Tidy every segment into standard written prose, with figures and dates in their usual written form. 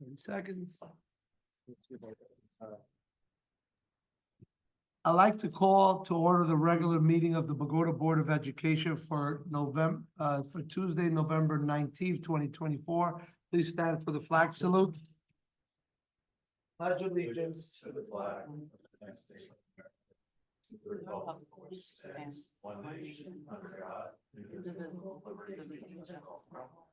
30 seconds. I'd like to call to order the regular meeting of the Bogota Board of Education for Tuesday, November 19th, 2024. Please stand for the flag salute. Pledge allegiance to the flag of the United States of America, to the republic for which it stands, one nation, under God, indivisible, with liberty and justice for all.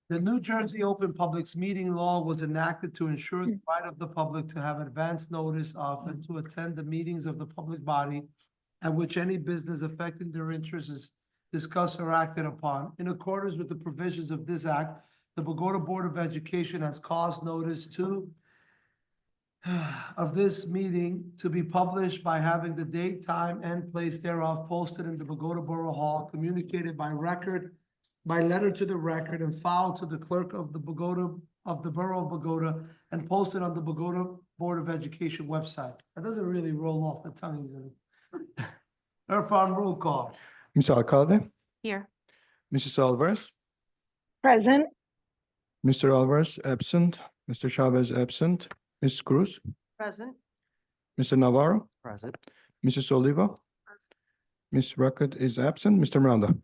The New Jersey Open Publics Meeting Law was enacted to ensure the right of the public to have advance notice of and to attend the meetings of the public body at which any business affecting their interests is discussed or acted upon. In accordance with the provisions of this act, the Bogota Board of Education has caused notice of this meeting to be published by having the date, time, and place thereof posted in the Bogota Borough Hall, communicated by letter to the record, and filed to the clerk of the Borough of Bogota, and posted on the Bogota Board of Education website. That doesn't really roll off the tongue easily. Irfan, roll call. Mr. Alcalde, Here. Mrs. Alvarez, Present. Mr. Alvarez absent, Mr. Chavez absent, Ms. Cruz, Present. Mr. Navarro, Present. Mrs. Oliva, Ms. Rocket is absent, Mr. Miranda.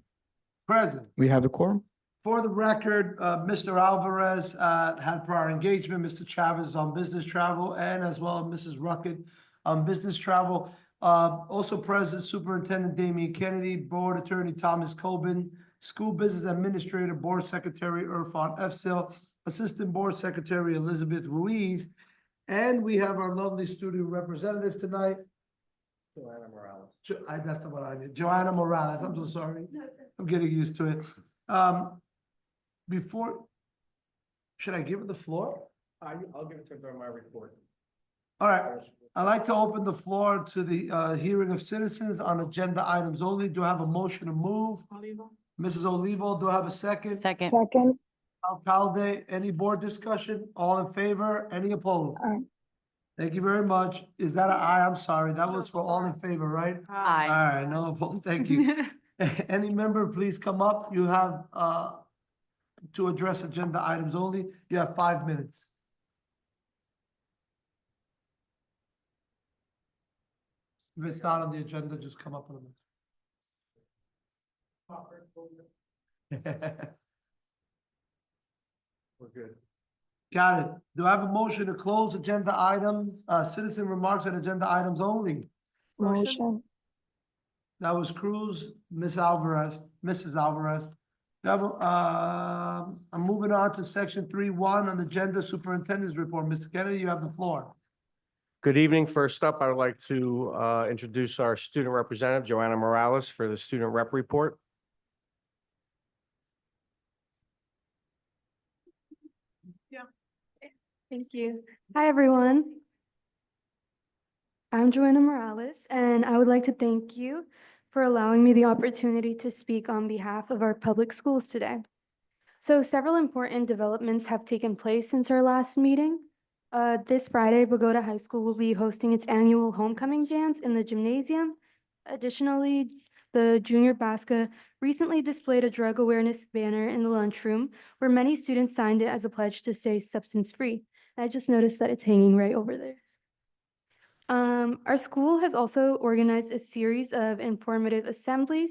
Present. We have the quorum. For the record, Mr. Alvarez had prior engagement, Mr. Chavez on business travel, and as well Mrs. Ruckett on business travel. Also present, Superintendent Damian Kennedy, Board Attorney Thomas Coben, School Business Administrator, Board Secretary Irfan Efsil, Assistant Board Secretary Elizabeth Ruiz, and we have our lovely student representative tonight. Joanna Morales. That's the one I need. Joanna Morales. I'm so sorry. I'm getting used to it. Should I give her the floor? I'll give it to her during my report. All right. I'd like to open the floor to the hearing of citizens on agenda items only. Do I have a motion to move? Mrs. Olivo, do I have a second? Second. Second. Alcalde, any board discussion? All in favor? Any opposed? Aye. Thank you very much. Is that an aye? I'm sorry. That was for all in favor, right? All Aye. right, no opposed. Thank you. Any member, please come up. You have to address agenda items only. You have 5 minutes. If it's not on the agenda, just come up with it. We're good. Got it. Do I have a motion to close agenda items, citizen remarks on agenda items only? Motion. That was Cruz, Mrs. Alvarez. Do I have I'm moving on to section 3.1 on the agenda, superintendent's report. Mr. Kennedy, you have the floor. Good evening. First up, I would like to introduce our student representative, Joanna Morales, for the student rep report. Thank you. Hi, everyone. I'm Joanna Morales, and I would like to thank you for allowing me the opportunity to speak on behalf of our public schools today. So several important developments have taken place since our last meeting. This Friday, Bogota High School will be hosting its annual homecoming dance in the gymnasium. Additionally, the Junior Basca recently displayed a drug awareness banner in the lunchroom where many students signed it as a pledge to stay substance-free. I just noticed that it's hanging right over there. Our school has also organized a series of informative assemblies.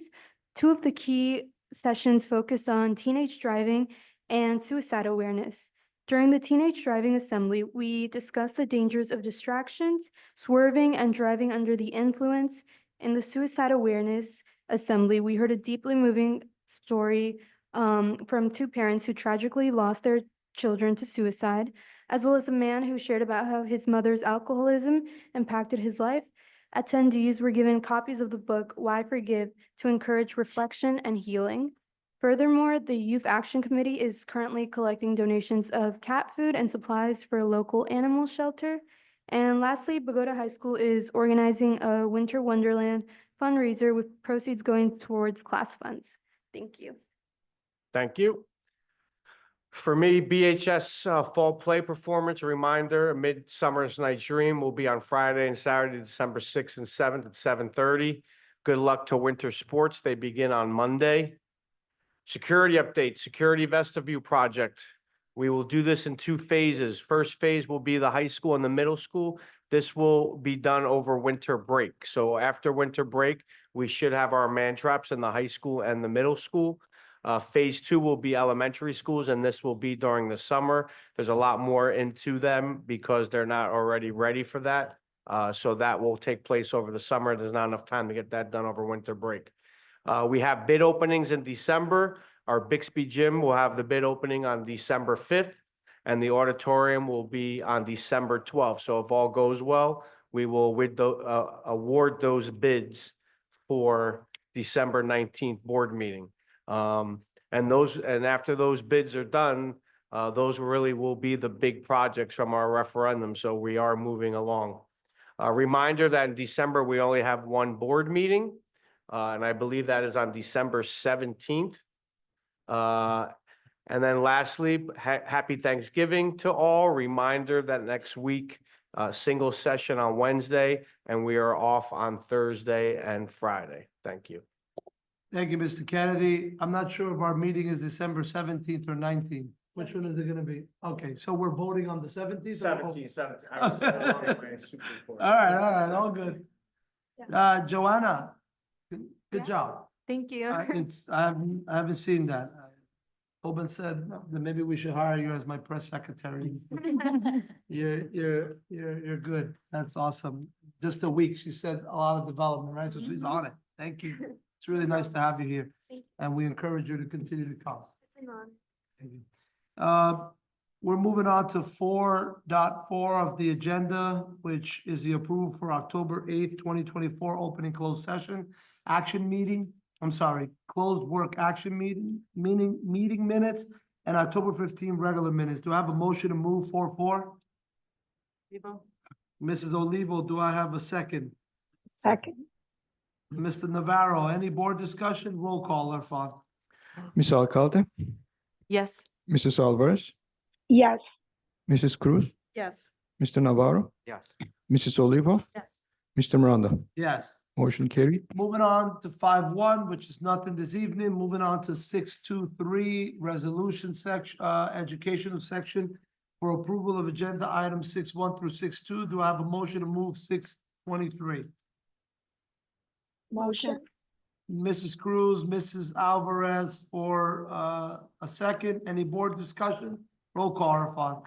2 of the key sessions focused on teenage driving and suicide awareness. During the teenage driving assembly, we discussed the dangers of distractions, swerving, and driving under the influence. In the suicide awareness assembly, we heard a deeply moving story from 2 parents who tragically lost their children to suicide, as well as a man who shared about how his mother's alcoholism impacted his life. Attendees were given copies of the book, Why Forgive, to encourage reflection and healing. Furthermore, the Youth Action Committee is currently collecting donations of cat food and supplies for a local animal shelter. And lastly, Bogota High School is organizing a Winter Wonderland fundraiser with proceeds going towards class funds. Thank you. Thank you. For me, BHS fall play performance, a reminder, Midsummer's Night's Dream will be on Friday and Saturday, December 6th and 7th at 7:30. Good luck to winter sports. They begin on Monday. Security update, security vestibule project. We will do this in two phases. First phase will be the high school and the middle school. This will be done over winter break. So after winter break, we should have our man traps in the high school and the middle school. Phase two will be elementary schools, and this will be during the summer. There's a lot more into them because they're not already ready for that. So that will take place over the summer. There's not enough time to get that done over winter break. We have bid openings in December. Our Bixby Gym will have the bid opening on December 5th, and the auditorium will be on December 12th. So if all goes well, we will award those bids for December 19th board meeting. And after those bids are done, those really will be the big projects from our referendum. So we are moving along. A reminder that in December, we only have one board meeting. And I believe that is on December 17th. And then lastly, happy Thanksgiving to all. Reminder that next week, single session on Wednesday, and we are off on Thursday and Friday. Thank you. Thank you, Mr. Kennedy. I'm not sure if our meeting is December 17th or 19th. Which one is it gonna be? Okay, so we're voting on the 17th? All right, all good. Joanna, good job. Thank you. I haven't seen that. Tobin said that maybe we should hire you as my press secretary. You're good. That's awesome. Just a week, she said a lot of development, right? So she's on it. Thank you. It's really nice to have you here. Thank you. And we encourage you to continue to come. It's an honor. Thank you. We're moving on to 4.4 of the agenda, which is the approval for October 8th, 2024, opening closed session, closed work action meeting minutes, and October 15 regular minutes. Do I have a motion to move 4.4? Mrs. Olivo, do I have a second? Second. Mr. Navarro, any board discussion? Roll call, Irfan. Ms. Alcalde, Yes. Mrs. Alvarez, Yes. Mrs. Cruz, Yes. Mr. Navarro, Yes. Mrs. Olivo, Yes. Mr. Miranda. Yes. Motion carried. Moving on to 5.1, which is nothing this evening. Moving on to 6.2.3, resolution section, educational section for approval of agenda items 6.1 through 6.2. Do I have a motion to move 6.23? Motion. Mrs. Cruz, Mrs. Alvarez for a second. Any board discussion? Roll call, Irfan.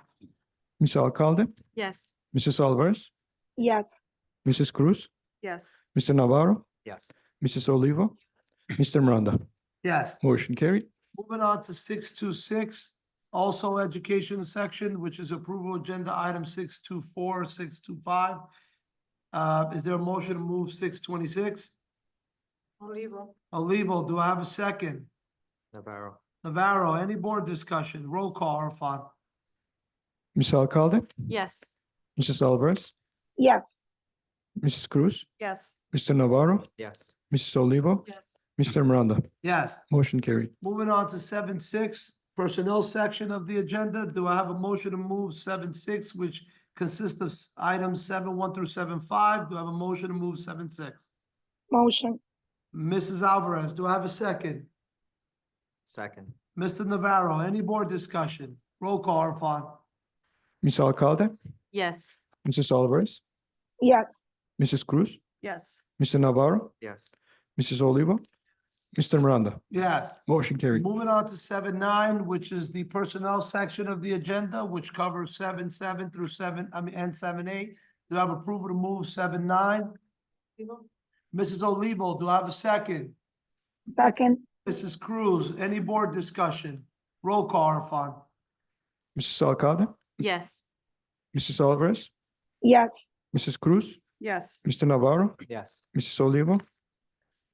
Ms. Alcalde, Yes. Mrs. Alvarez, Yes. Mrs. Cruz, Yes. Mr. Navarro, Yes. Mrs. Olivo, Mr. Miranda. Yes. Motion carried. Moving on to 6.2.6, also education section, which is approval agenda item 6.2.4, 6.2.5. Is there a motion to move 6.26? Olivo, do I have a second? Navarro, any board discussion? Roll call, Irfan. Ms. Alcalde, Yes. Mrs. Alvarez, Yes. Mrs. Cruz, Yes. Mr. Navarro, Yes. Mrs. Olivo, Yes. Mr. Miranda. Yes. Motion carried. Moving on to 7.6, personnel section of the agenda. Do I have a motion to move 7.6, which consists of items 7.1 through 7.5? Do I have a motion to move 7.6? Motion. Mrs. Alvarez, do I have a second? Second. Mr. Navarro, any board discussion? Roll call, Irfan. Ms. Alcalde, Yes. Mrs. Alvarez, Yes. Mrs. Cruz, Yes. Mr. Navarro, Yes. Mrs. Olivo, Mr. Miranda. Yes. Motion carried. Moving on to 7.9, which is the personnel section of the agenda, which covers 7.7 through and 7.8. Do I have approval to move 7.9? Mrs. Olivo, do I have a second? Second. Mrs. Cruz, any board discussion? Roll call, Irfan. Mrs. Alcalde, Yes. Mrs. Alvarez, Yes. Mrs. Cruz, Yes. Mr. Navarro, Yes. Mrs. Olivo,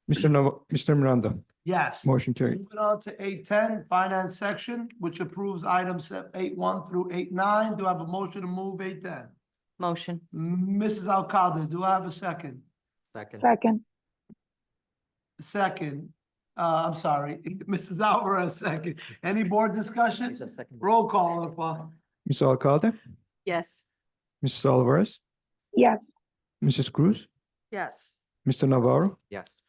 Mr. Miranda. Yes. Motion carried. Moving on to 8.10, finance section, which approves items 8.1 through 8.9. Do I have a motion to move 8.10? Motion. Mrs. Alcalde, do I have a second? Second. Second, I'm sorry, Mrs. Alvarez, second. Any board discussion? Roll call, Irfan. Ms. Alcalde, Yes. Mrs. Alvarez, Yes. Mrs. Cruz, Yes. Mr. Navarro, Yes.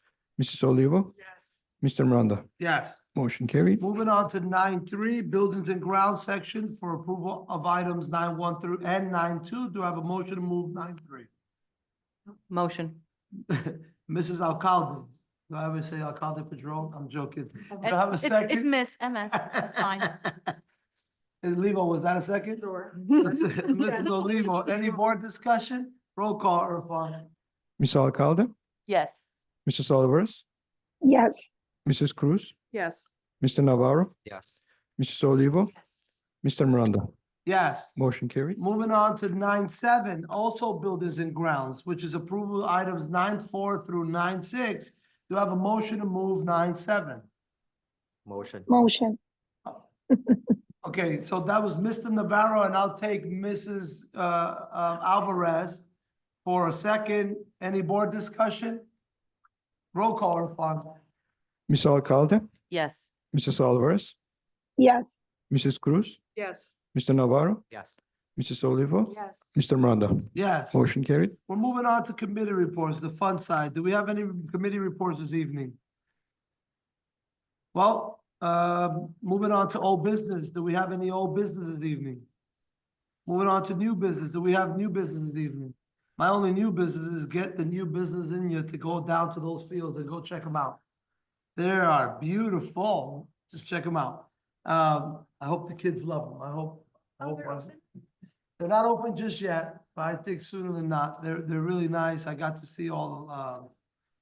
Mrs. Olivo, Yes. Mr. Miranda. Yes. Motion carried. Moving on to 9.3, Buildings and Grounds section for approval of items 9.1 through and 9.2. Do I have a motion to move 9.3? Motion. Mrs. Alcalde. Do I ever say Alcalde Padron? I'm joking. Do I have a It's second? Miss MS, that's fine. And Olivo, was that a second? Sure. Mrs. Olivo, any board discussion? Roll call, Irfan. Ms. Alcalde, Yes. Mrs. Oliveris, yes, Mrs. Cruz, Yes. Mr. Navarro, Yes. Mrs. Olivo, Yes. Mr. Miranda. Yes. Motion carried. Moving on to 9.7, also Buildings and Grounds, which is approval items 9.4 through 9.6. Do I have a motion to move 9.7? Motion. motion, Okay, so that was Mr. Navarro, and I'll take Mrs. Alvarez for a second. Any board discussion? Roll call, Irfan. Ms. Alcalde, Yes. Mrs. Oliveris, yes, Mrs. Cruz, Yes. Mr. Navarro, Yes. Mrs. Olivo, Yes. Mr. Miranda. Yes. Motion carried. We're moving on to committee reports, the fund side. Do we have any committee reports this evening? Well, moving on to old business. Do we have any old business this evening? Moving on to new business. Do we have new business this evening? My only new business is get the new business in you to go down to those fields and go check them out. They are beautiful. Just check them out. I hope the kids love them. I hope. They're not open just yet, but I think sooner than not, they're really nice. I got to see all,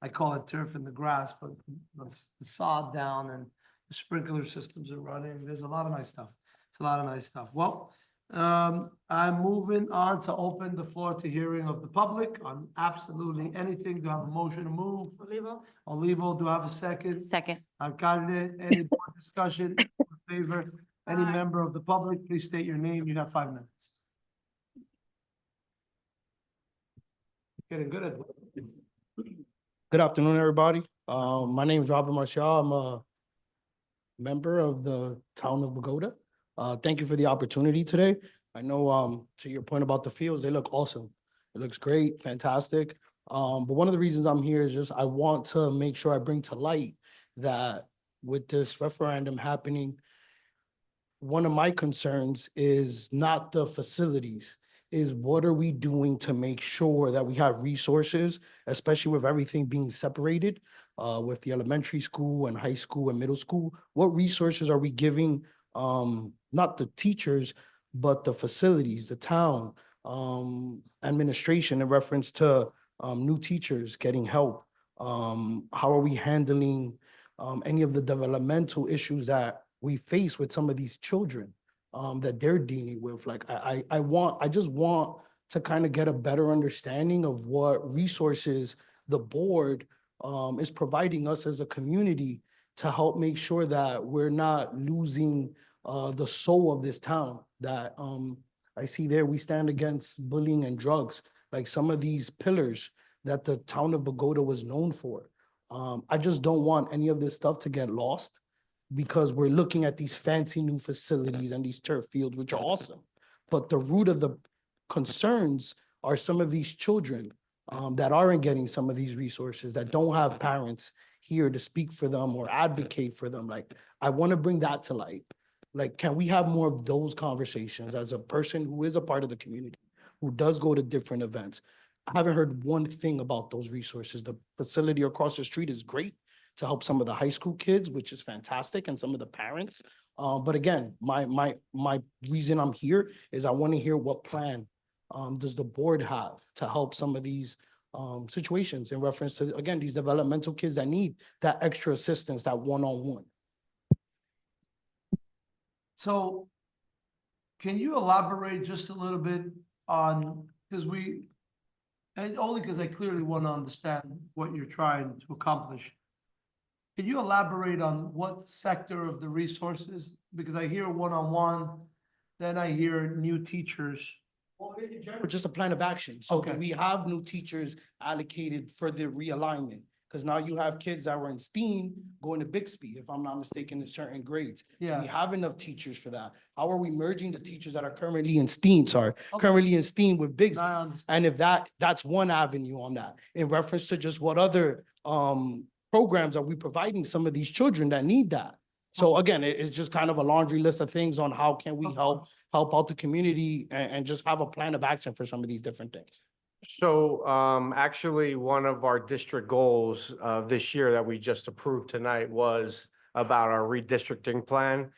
I call it turf in the grass, but the sod down and the sprinkler systems are running. There's a lot of nice stuff. It's a lot of nice stuff. Well, I'm moving on to open the floor to hearing of the public on absolutely anything. Do I have a motion to move? Olivo, do I have a second? Second. Alcalde, any board discussion in favor? Any Aye. member of the public, please state your name. You have 5 minutes. Getting good at it. Good afternoon, everybody. My name is Robert Marshall. I'm a member of the town of Bogota. Thank you for the opportunity today. I know, to your point about the fields, they look awesome. It looks great, fantastic. But one of the reasons I'm here is just I want to make sure I bring to light that with this referendum happening, one of my concerns is not the facilities, is what are we doing to make sure that we have resources, especially with everything being separated, with the elementary school and high school and middle school? What resources are we giving, not the teachers, but the facilities, the town, administration in reference to new teachers getting help? How are we handling any of the developmental issues that we face with some of these children that they're dealing with? Like, I just want to kind of get a better understanding of what resources the board is providing us as a community to help make sure that we're not losing the soul of this town. That I see there, we stand against bullying and drugs, like some of these pillars that the town of Bogota was known for. I just don't want any of this stuff to get lost, because we're looking at these fancy new facilities and these turf fields, which are awesome. But the root of the concerns are some of these children that aren't getting some of these resources, that don't have parents here to speak for them or advocate for them. Like, I want to bring that to light. Like, can we have more of those conversations as a person who is a part of the community, who does go to different events? I haven't heard one thing about those resources. The facility across the street is great to help some of the high school kids, which is fantastic, and some of the parents. But again, my reason I'm here is I want to hear what plan does the board have to help some of these situations in reference to, again, these developmental kids that need that extra assistance, that one-on-one. So can you elaborate just a little bit on, because and only because I clearly want to understand what you're trying to accomplish. Can you elaborate on what sector of the resources? Because I hear one-on-one, then I hear new teachers. Well, in general, just a plan of action. So do Okay. we have new teachers allocated for the realignment? Because now you have kids that were in STEAM going to Bixby, if I'm not mistaken, in certain grades. Do Yeah. we have enough teachers for that? How are we merging the teachers that are currently in STEAM, Okay. currently in STEAM with Bixby? I understand. And if that's one avenue on that, in reference to just what other programs are we providing some of these children that need that? So again, it's just kind of a laundry list of things on how can we Of help, course. help out the community and just have a plan of action for some of these different things. So, actually, one of our district goals, this year that we just approved tonight was about our redistricting plan.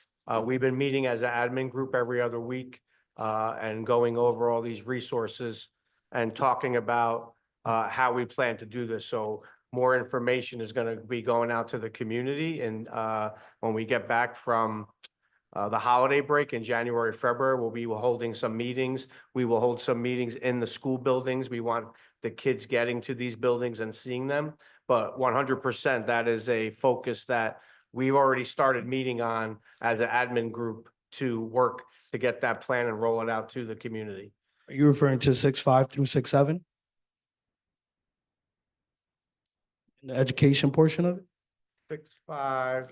We've been meeting as an admin group every other week, and going over all these resources and talking about, how we plan to do this. So more information is gonna be going out to the community and, when we get back from, the holiday break in January, February, we'll be holding some meetings. We will hold some meetings in the school buildings. We want the kids getting to these buildings and seeing them. But 100%, that is a focus that we've already started meeting on as an admin group to work to get that plan and roll it out to the community. Are you referring to 6.5 through 6.7? The education portion of it? 6.5.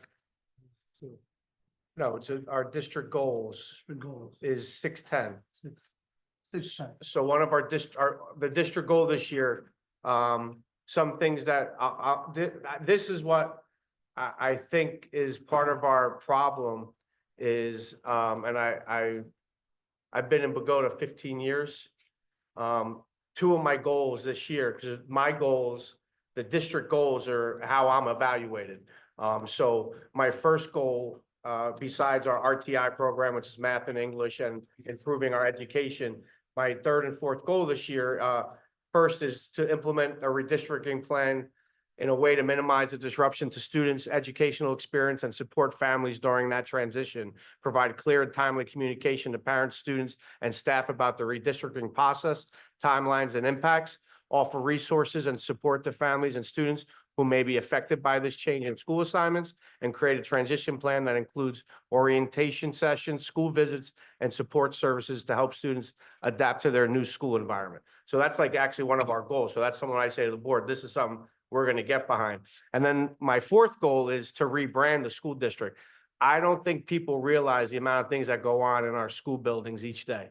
No, it's our district goals The goals. is 6.10. 6%. So one of the district goal this year, some things that, this is what I think is part of our problem is, and I've been in Bogota 15 years. Two of my goals this year, because my goals, the district goals are how I'm evaluated. So my first goal, besides our RTI program, which is math and English and improving our education, my third and fourth goal this year, first is to implement a redistricting plan in a way to minimize the disruption to students' educational experience and support families during that transition, provide clear and timely communication to parents, students, and staff about the redistricting process, timelines, and impacts, offer resources and support to families and students who may be affected by this change in school assignments, and create a transition plan that includes orientation sessions, school visits, and support services to help students adapt to their new school environment. So that's like actually one of our goals. So that's something I say to the board, this is something we're going to get behind. And then my fourth goal is to rebrand the school district. I don't think people realize the amount of things that go on in our school buildings each day.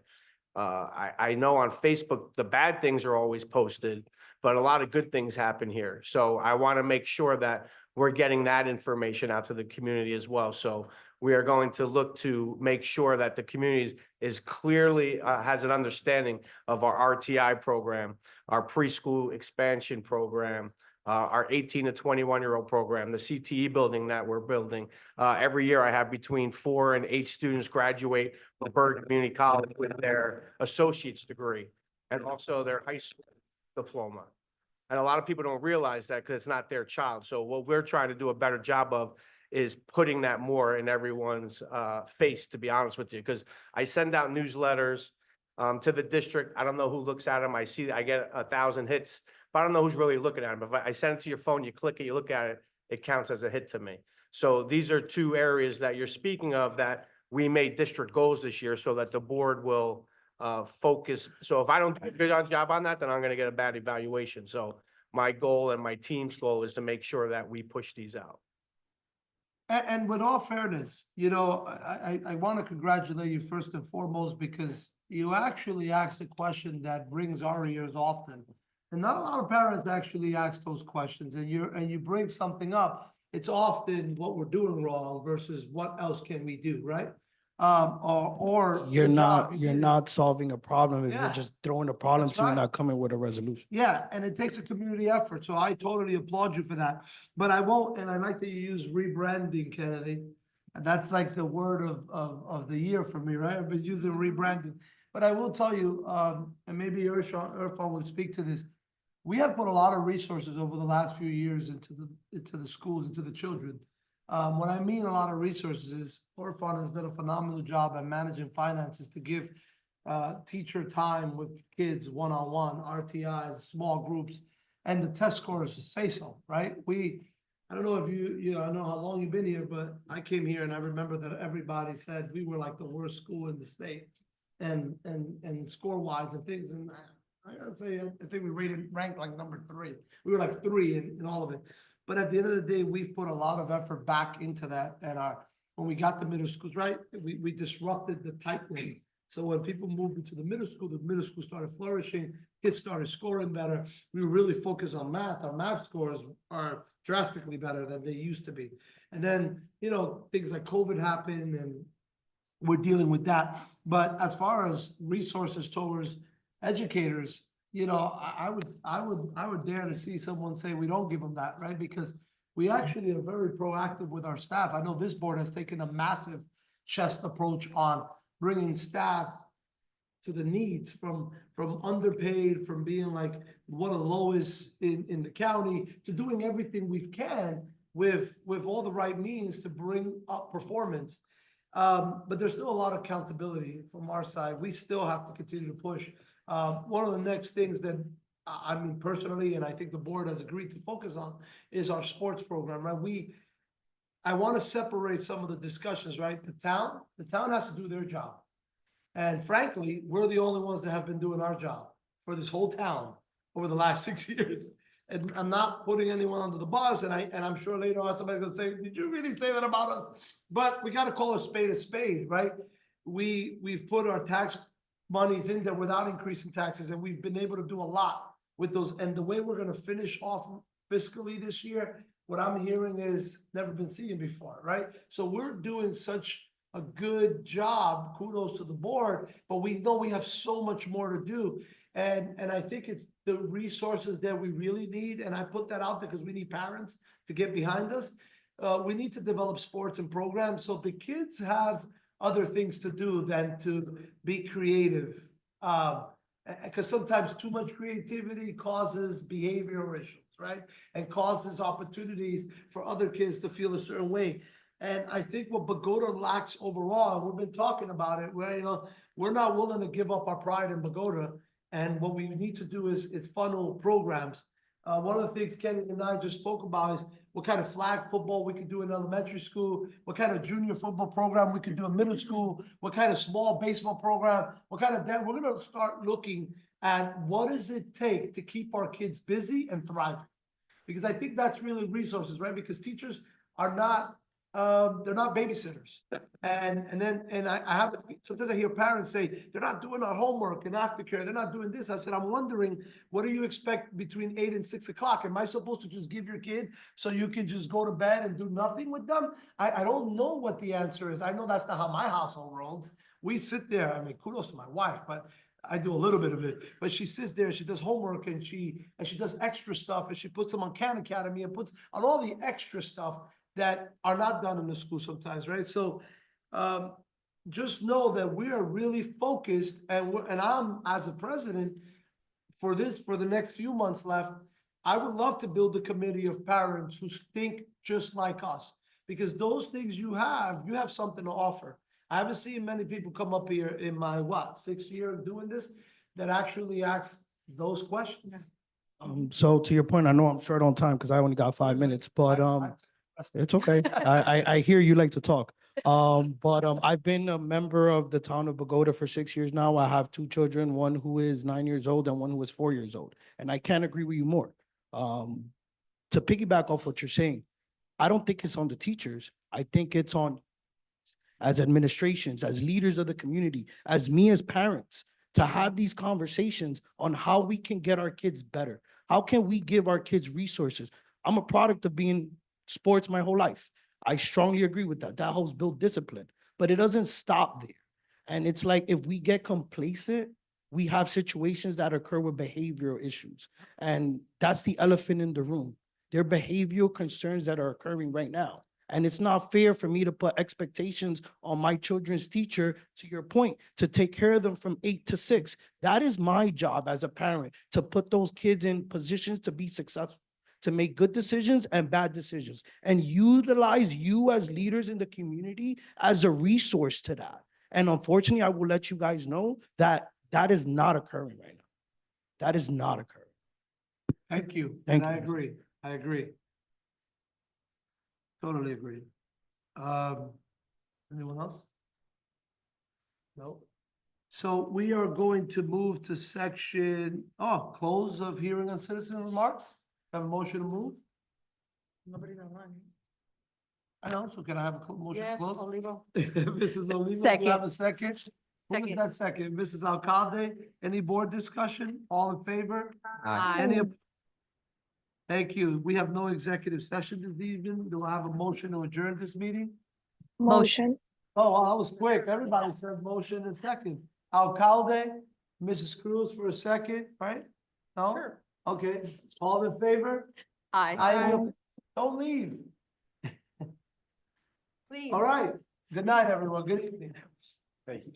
I know on Facebook, the bad things are always posted, but a lot of good things happen here. So I want to make sure that we're getting that information out to the community as well. So we are going to look to make sure that the community is clearly, has an understanding of our RTI program, our preschool expansion program, our 18 to 21-year-old program, the CTE building that we're building. Every year I have between 4 and 8 students graduate from Byrd Community College with their associate's degree and also their high school diploma. And a lot of people don't realize that because it's not their child. So what we're trying to do a better job of is putting that more in everyone's face, to be honest with you, because I send out newsletters to the district. I don't know who looks at them. I get 1,000 hits, but I don't know who's really looking at them. If I send it to your phone, you click it, you look at it, it counts as a hit to me. So these are two areas that you're speaking of that we made district goals this year so that the board will focus. So if I don't do a good job on that, then I'm going to get a bad evaluation. So my goal and my team's goal is to make sure that we push these out. And with all fairness, you know, I want to congratulate you first and foremost because you actually asked a question that brings our ears often. And not a lot of parents actually ask those questions, and you bring something up. It's often what we're doing wrong versus what else can we do, right? Or You're the job not, you you're did. not solving a problem if Yeah. you're just throwing a problem That's to and right. not coming with a resolution. Yeah, and it takes a community effort, so I totally applaud you for that. But I won't, and I like that you use rebranding, Kennedy. And that's like the word of the year for me, right? I've been using rebranding. But I will tell you, and maybe Irfan would speak to this. We have put a lot of resources over the last few years into the schools, into the children. What I mean a lot of resources is Irfan has done a phenomenal job at managing finances to give teacher time with kids one-on-one, RTIs, small groups, and the test scores say so, right? I don't know if I know how long you've been here, but I came here and I remember that everybody said we were like the worst school in the state and score-wise and things. And I gotta say, I think we ranked like number 3. We were like 3 in all of it. But at the end of the day, we've put a lot of effort back into that. And when we got to middle schools, right, we disrupted the tightness. So when people moved into the middle school started flourishing, kids started scoring better. We were really focused on math. Our math scores are drastically better than they used to be. And then, things like COVID happened and we're dealing with that. But as far as resources towards educators, I would dare to see someone say we don't give them that, right? Because we actually are very proactive with our staff. I know this board has taken a massive chest approach on bringing staff to the needs from underpaid, from being like one of the lowest in the county, to doing everything we can with all the right means to bring up performance. But there's still a lot of accountability from our side. We still have to continue to push. One of the next things that I mean personally, and I think the board has agreed to focus on, is our sports program, right? I want to separate some of the discussions, right? The town has to do their job. And frankly, we're the only ones that have been doing our job for this whole town over the last 6 years. And I'm not putting anyone under the bus, and I'm sure later on somebody's gonna say, did you really say that about us? But we gotta call a spade, right? We've put our tax monies in there without increasing taxes, and we've been able to do a lot with those. And the way we're gonna finish off fiscally this year, what I'm hearing is never been seen before, right? So we're doing such a good job, kudos to the board, but we know we have so much more to do. And I think it's the resources that we really need, and I put that out there because we need parents to get behind us. We need to develop sports and programs so the kids have other things to do than to be creative. Because sometimes too much creativity causes behavioral issues, right? And causes opportunities for other kids to feel a certain way. And I think what Bogota lacks overall, and we've been talking about it, where, we're not willing to give up our pride in Bogota. And what we need to do is funnel programs. One of the things Kenny and I just spoke about is what kind of flag football we could do in elementary school, what kind of junior football program we could do in middle school, what kind of small baseball program, what kind of we're going to start looking at what does it take to keep our kids busy and thriving. Because I think that's really resources, right? Because teachers are not, they're not babysitters. And I have, sometimes I hear parents say, they're not doing our homework and aftercare, they're not doing this. I said, I'm wondering, what do you expect between 8 and 6 o'clock? Am I supposed to just give your kid so you can just go to bed and do nothing with them? I don't know what the answer is. I know that's not how my household rolls. We sit there, I mean, kudos to my wife, but I do a little bit of it, but she sits there, she does homework and she does extra stuff, and she puts them on Khan Academy and puts on all the extra stuff that are not done in the school sometimes, right? So just know that we are really focused, and I'm, as a president, for the next few months left, I would love to build a committee of parents who think just like us, because those things you have something to offer. I haven't seen many people come up here in my, 6th year of doing this, that actually ask those questions. So to your point, I know I'm short on time because I only got 5 minutes, but it's okay. I hear you like to talk. I've been a member of the town of Bogota for 6 years now. I have 2 children, one who is 9 years old and one who is 4 years old. And I can't agree with you more. To piggyback off what you're saying, I don't think it's on the teachers. I think it's on, as administrations, as leaders of the community, as me as parents, to have these conversations on how we can get our kids better. How can we give our kids resources? I'm a product of being sports my whole life. I strongly agree with that. That helps build discipline, but it doesn't stop there. And it's like, if we get complacent, we have situations that occur with behavioral issues. And that's the elephant in the room. There are behavioral concerns that are occurring right now. And it's not fair for me to put expectations on my children's teacher, to your point, to take care of them from 8 to 6. That is my job as a parent, to put those kids in positions to be successful, to make good decisions and bad decisions, and utilize you as leaders in the community as a resource to that. And unfortunately, I will let you guys know that that is not occurring right now. That is not occurring. Thank you. Thank And you. I agree. Totally agree. Anyone else? No. So we are going to move to section, close of hearing on citizen remarks. Have a motion to move? Nobody's online. I know, so can I have a motion to Yes, close? Olivo. Mrs. Olivo, do you Second. have a second? Who was Second. that second? Mrs. Alcalde, any board discussion? All in favor? Aye. Any? Thank you. We have no executive session this evening. Do I have a motion to adjourn this meeting? Motion. Oh, well, that was quick. Everybody said motion and second. Alcalde, Mrs. Cruz for a second, right? No? Sure. Okay, all in favor? Aye. I, don't leave. Please. All right. Good night, everyone. Good evening. Thank you.